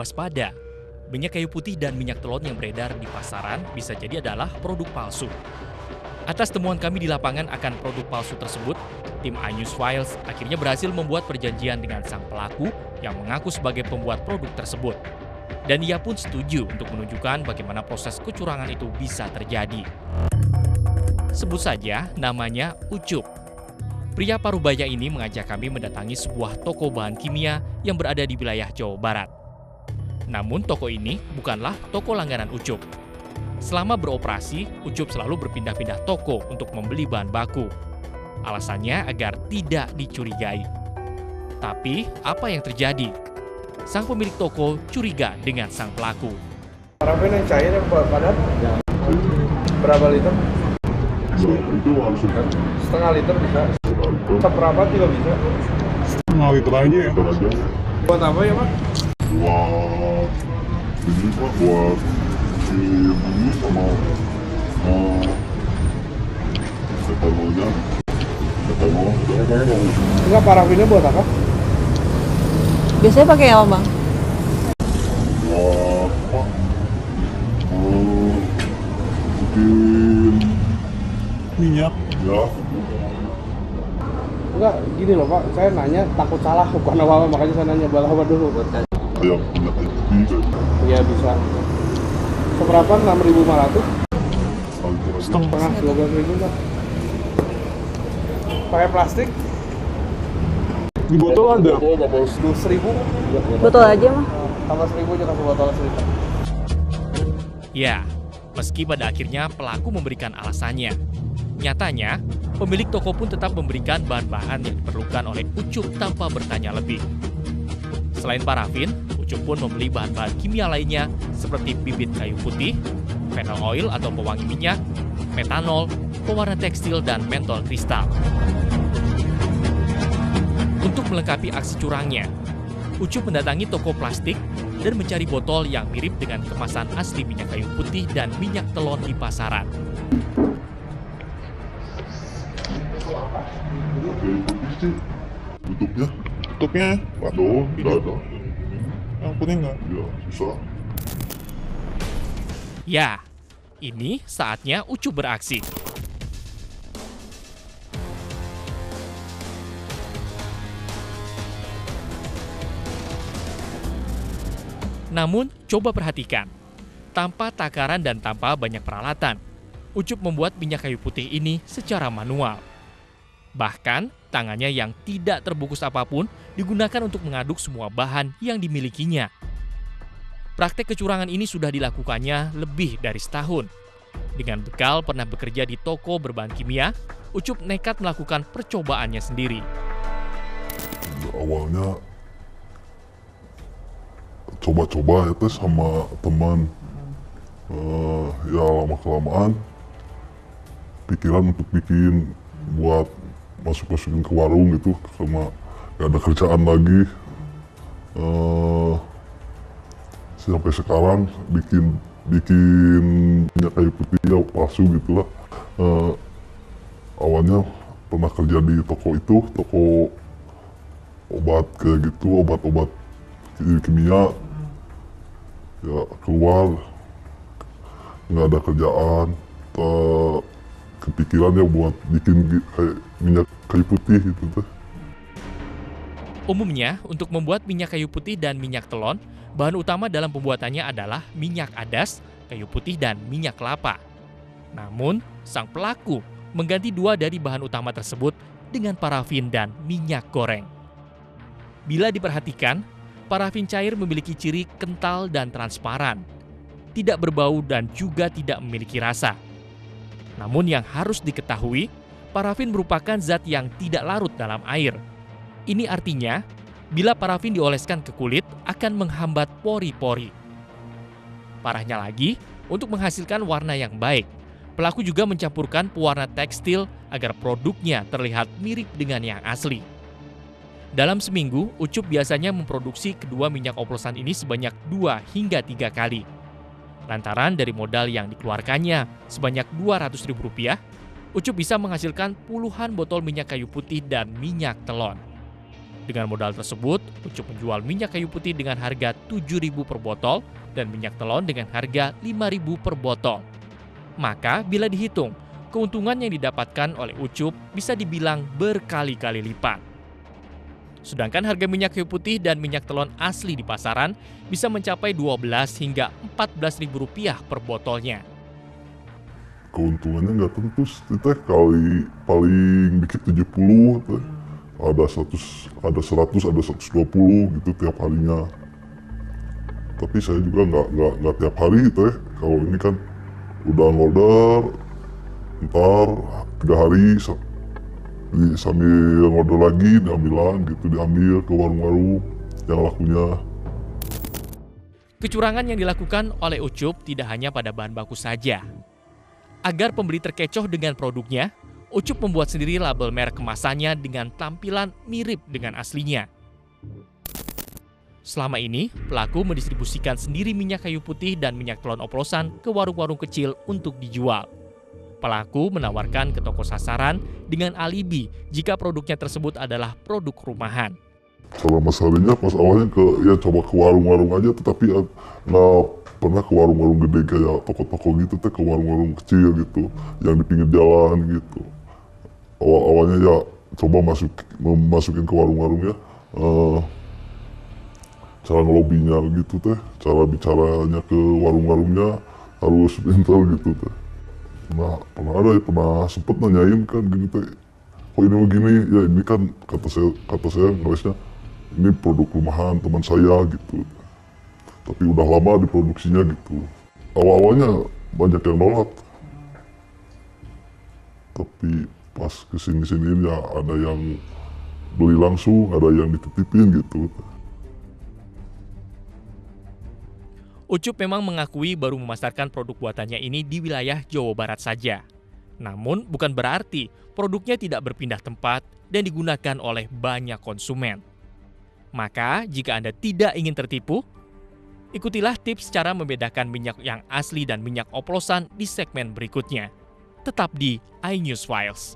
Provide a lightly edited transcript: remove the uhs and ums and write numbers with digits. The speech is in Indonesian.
waspada. Minyak kayu putih dan minyak telon yang beredar di pasaran bisa jadi adalah produk palsu. Atas temuan kami di lapangan akan produk palsu tersebut, tim iNews Files akhirnya berhasil membuat perjanjian dengan sang pelaku yang mengaku sebagai pembuat produk tersebut. Dan ia pun setuju untuk menunjukkan bagaimana proses kecurangan itu bisa terjadi. Sebut saja namanya Ucup. Pria Parubaya ini mengajak kami mendatangi sebuah toko bahan kimia yang berada di wilayah Jawa Barat. Namun toko ini bukanlah toko langganan Ucup. Selama beroperasi, Ucup selalu berpindah-pindah toko untuk membeli bahan baku. Alasannya agar tidak dicurigai. Tapi apa yang terjadi? Sang pemilik toko curiga dengan sang pelaku. Parafin yang cair yang padat? Berapa liter? Itu langsung kan Setengah liter bisa? Seperempat juga bisa? setengah liter aja ya. Buat apa ya Pak? Buat ini Pak, buat si bunyi sama etanolnya. Etanol, Enggak, parafinnya buat apa? Biasanya pakai apa, Bang? buat apa? Bikin minyak ya. Enggak, gini loh Pak, saya nanya takut salah, bukan apa-apa, makanya saya nanya buat apa dulu. Kayak minyak itu Iya bisa. Seberapa? 6.500? setengah. Setengah 12.000 Pak. Pakai plastik? Di botol ada. Botol apa? 1.000? Botol aja mah. Tambah 1.000 aja kasih botol seliter. Ya, meski pada akhirnya pelaku memberikan alasannya. Nyatanya, pemilik toko pun tetap memberikan bahan-bahan yang diperlukan oleh Ucup tanpa bertanya lebih. Selain parafin, Ucup pun membeli bahan-bahan kimia lainnya seperti bibit kayu putih, phenol oil atau pewangi minyak, metanol, pewarna tekstil, dan mentol kristal. Untuk melengkapi aksi curangnya, Ucup mendatangi toko plastik dan mencari botol yang mirip dengan kemasan asli minyak kayu putih dan minyak telon di pasaran. Tutupnya? Tutupnya Aduh, tidak ada. yang putih nggak? Ya, susah. Ya, ini saatnya Ucup beraksi. Namun, coba perhatikan. Tanpa takaran dan tanpa banyak peralatan, Ucup membuat minyak kayu putih ini secara manual. Bahkan, tangannya yang tidak terbungkus apapun digunakan untuk mengaduk semua bahan yang dimilikinya. Praktek kecurangan ini sudah dilakukannya lebih dari setahun. Dengan bekal pernah bekerja di toko berbahan kimia, Ucup nekat melakukan percobaannya sendiri. Awalnya coba-coba ya teh sama teman. Ya lama-kelamaan pikiran untuk bikin buat masukin ke warung gitu, sama gak ada kerjaan lagi. Sampai sekarang bikin minyak kayu putih ya palsu gitulah. Awalnya pernah kerja di toko itu, toko obat kayak gitu, obat-obat kimia. Ya keluar nggak ada kerjaan, kepikiran ya buat bikin kayak minyak kayu putih gitu teh. Umumnya, untuk membuat minyak kayu putih dan minyak telon, bahan utama dalam pembuatannya adalah minyak adas, kayu putih, dan minyak kelapa. Namun, sang pelaku mengganti dua dari bahan utama tersebut dengan parafin dan minyak goreng. Bila diperhatikan, parafin cair memiliki ciri kental dan transparan, tidak berbau dan juga tidak memiliki rasa. Namun yang harus diketahui, parafin merupakan zat yang tidak larut dalam air. Ini artinya, bila parafin dioleskan ke kulit akan menghambat pori-pori. Parahnya lagi, untuk menghasilkan warna yang baik, pelaku juga mencampurkan pewarna tekstil agar produknya terlihat mirip dengan yang asli. Dalam seminggu, Ucup biasanya memproduksi kedua minyak oplosan ini sebanyak 2 hingga 3 kali. Lantaran dari modal yang dikeluarkannya sebanyak Rp200.000, Ucup bisa menghasilkan puluhan botol minyak kayu putih dan minyak telon. Dengan modal tersebut, Ucup menjual minyak kayu putih dengan harga Rp7.000 per botol dan minyak telon dengan harga Rp5.000 per botol. Maka bila dihitung, keuntungan yang didapatkan oleh Ucup bisa dibilang berkali-kali lipat. Sedangkan harga minyak kayu putih dan minyak telon asli di pasaran bisa mencapai Rp12.000 hingga Rp14.000 per botolnya. Keuntungannya nggak tentu sih teh, kali paling dikit 70 teh. Ada 100, ada 120 gitu tiap harinya. Tapi saya juga nggak tiap hari teh. Kalau ini kan udah ngorder, ntar 3 hari sambil ngorder lagi diambilan gitu, diambil ke warung-warung yang lakunya. Kecurangan yang dilakukan oleh Ucup tidak hanya pada bahan baku saja. Agar pembeli terkecoh dengan produknya, Ucup membuat sendiri label merek kemasannya dengan tampilan mirip dengan aslinya. Selama ini, pelaku mendistribusikan sendiri minyak kayu putih dan minyak telon oplosan ke warung-warung kecil untuk dijual. Pelaku menawarkan ke toko sasaran dengan alibi jika produknya tersebut adalah produk rumahan. Selama seharinya pas awalnya coba ke warung-warung aja, tetapi nggak pernah ke warung-warung gede kayak toko-toko gitu teh, ke warung-warung kecil gitu yang di pinggir jalan gitu. Awalnya ya coba masukin ke warung-warungnya, cara ngelobinya gitu teh, cara bicaranya ke warung-warungnya harus pintar gitu teh. Nah, pernah sempet nanyain kan gini teh, kok ini begini, ya ini kan kata saya ngeresnya ini produk rumahan teman saya gitu. Tapi udah lama diproduksinya gitu. Awalnya banyak yang nolak. Tapi pas kesini-sini ya ada yang beli langsung, ada yang dititipin gitu. Ucup memang mengakui baru memasarkan produk buatannya ini di wilayah Jawa Barat saja. Namun bukan berarti produknya tidak berpindah tempat dan digunakan oleh banyak konsumen. Maka jika Anda tidak ingin tertipu, ikutilah tips cara membedakan minyak yang asli dan minyak oplosan di segmen berikutnya. Tetap di iNews Files.